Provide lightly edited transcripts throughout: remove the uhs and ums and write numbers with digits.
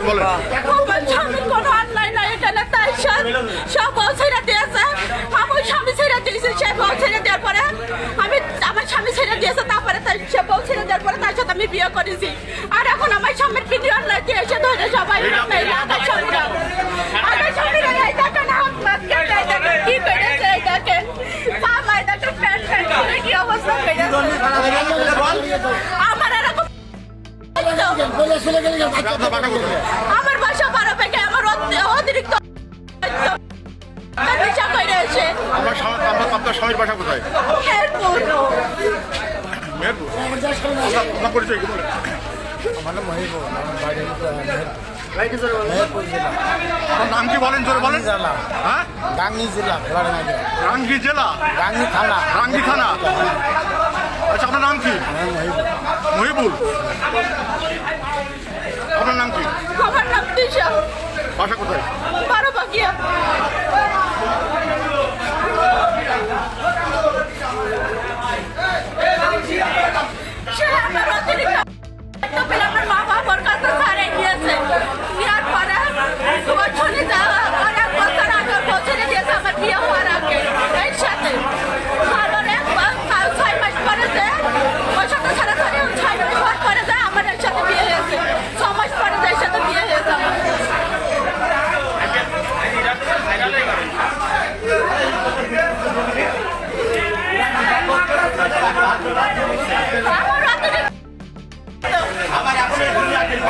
বলেন। আমার স্বামীর কোনো অন্যায় নাই, এখানে তাই সব বউ ছেড়ে দিয়েছে। আমার স্বামী ছেড়ে দিয়েছে, সে বউ ছেড়ে দেওয়ার পরে আমার স্বামী ছেড়ে দিয়েছে, তারপরে তাই সে বউ ছেড়ে দেওয়ার পরে তার সাথে আমি বিয়ে করেছি। আর এখন আমার স্বামীর ভিডিও অন্যায় দিয়ে এসে ধরে সবাই আগার স্বামীরা এই দেখেন কি করেছে, এই দেখেন আমার দেখেন প্যান্ট প্যান্ট করে কি অবস্থা করেছে। আমার এরকম আমার বাসা পারো থেকে আমার অতিরিক্ত আপনার স্বামীর বাসা কোথায়? মেহেরপুর। আপনার পরিচয় কি বলেন? আমার নাম মহিবুল, আমার বাড়ি মেহেরপুর জেলা। আপনার নাম কি বলেন, জোরে বলেন। জেলা হ্যাঁ, গাংনী জেলা খেলাড়াঙ্গা। রাঙ্গি জেলা, গাংনী থানা। রাঙ্গি থানা। আচ্ছা, আপনার নাম কি? মহিবুল। আপনার নাম কি? আমার নাম দিশা, বাসা কোথায়? বারো বাগিয়া। সে আমার অতিরিক্ত আমার মা বাবার কাছে ছাড়াই দিয়েছে। দেওয়ার পরে তোমার শুনে যাওয়া অনেক বছর আগে পৌঁছে দিয়েছে আমার বিয়ে হওয়ার আগে এর সাথে। তারপরে 6 মাস পরে যে ওর সাথে ছাড়াছাড়ি 6 মাস পর পরে যায় আমার এর সাথে বিয়ে হয়েছে। 6 মাস পরে যায় সাথে বিয়ে হয়েছে আমার। আমার অতিরিক্ত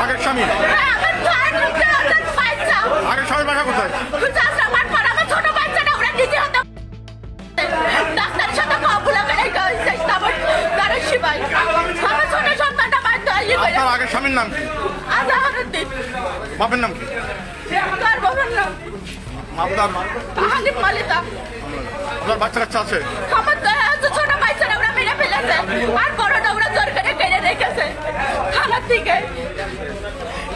আগের স্বামী, আগের স্বামীর বাসা কোথায়? আপনার আগের স্বামীর নাম কি? বাপের নাম কি? আপনার বাচ্চা কাচ্চা আছে?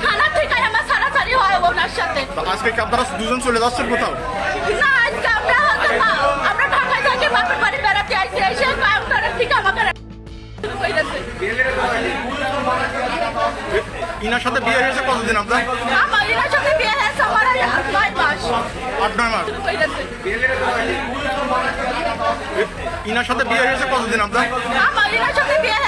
খানা থেকে আমার সারাসারি হয় ওনার সাথে। আজকে কি আপনারা দুজন চলে যাচ্ছেন কোথাও? না, আজকে আমরা ঢাকায় থাকি, বাপের বাড়ি বেড়াতে আইসি। এসে কাউন্টারের থেকে আমাকে ইনার সাথে বিয়ে হয়েছে কতদিন আপনার? আমার এনার সাথে বিয়ে হয়েছে আমার 9 মাস। 8-9 মাস। ইনার সাথে বিয়ে হয়েছে কতদিন আপনার? আমার এনার সাথে বিয়ে